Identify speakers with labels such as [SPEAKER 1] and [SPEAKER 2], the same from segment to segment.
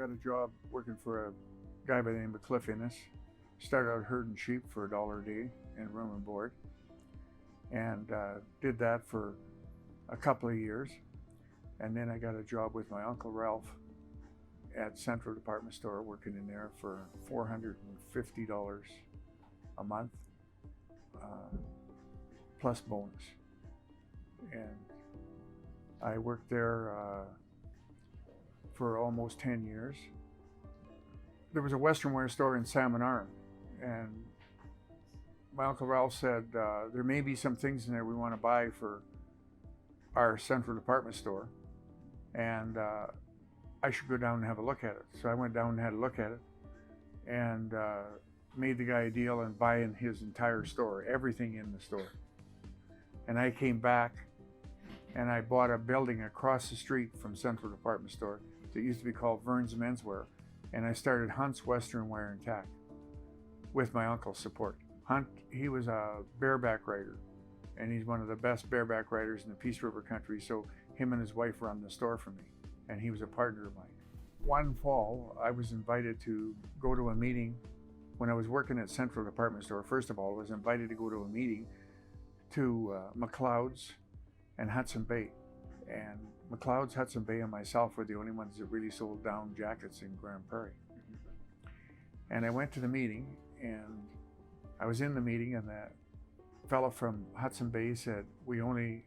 [SPEAKER 1] got a job working for a guy by the name of Cliff Innes. Started out herding sheep for $1 a day in room and board, and did that for a couple of years. And then I got a job with my Uncle Ralph at Central Department Store, working in there for $450 a month, plus bonus. And I worked there for almost 10 years. There was a Western wear store in Salmon Arm, and my Uncle Ralph said, there may be some things in there we want to buy for our Central Department Store, and I should go down and have a look at it. So I went down and had a look at it, and made the guy a deal and buying his entire store, everything in the store. And I came back and I bought a building across the street from Central Department Store that used to be called Vern's Menswear, and I started Hunt's Western Wear and Tack with my uncle's support. Hunt, he was a bareback rider, and he's one of the best bareback riders in the Peace River country, so him and his wife run the store for me, and he was a partner of mine. One fall, I was invited to go to a meeting when I was working at Central Department Store. First of all, I was invited to go to a meeting to McLeod's and Hudson Bay. And McLeod's, Hudson Bay, and myself were the only ones that really sold down jackets in Grand Prairie. And I went to the meeting, and I was in the meeting, and that fellow from Hudson Bay said, the only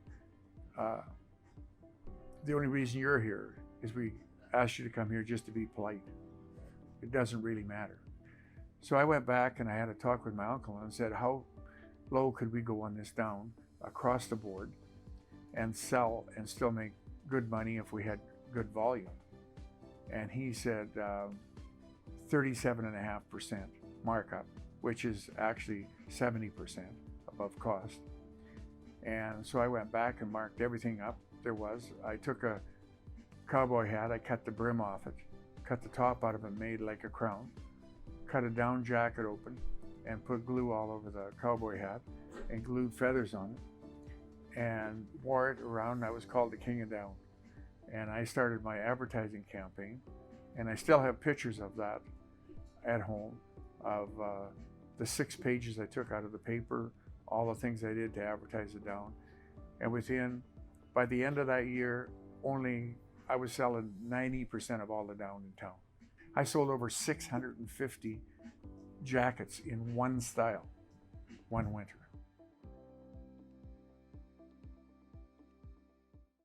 [SPEAKER 1] reason you're here is we asked you to come here just to be polite. It doesn't really matter. So I went back and I had a talk with my uncle and said, how low could we go on this down across the board and sell and still make good money if we had good volume? And he said 37.5% markup, which is actually 70% above cost. And so I went back and marked everything up there was. I took a cowboy hat, I cut the brim off it, cut the top out of it, made like a crown, cut a down jacket open, and put glue all over the cowboy hat and glued feathers on it and wore it around. I was called the King of Down. And I started my advertising campaign, and I still have pictures of that at home, of the 6 pages I took out of the paper, all the things I did to advertise it down. And by the end of that year, I was selling 90% of all the down in town. I sold over 650 jackets in one style, one winter.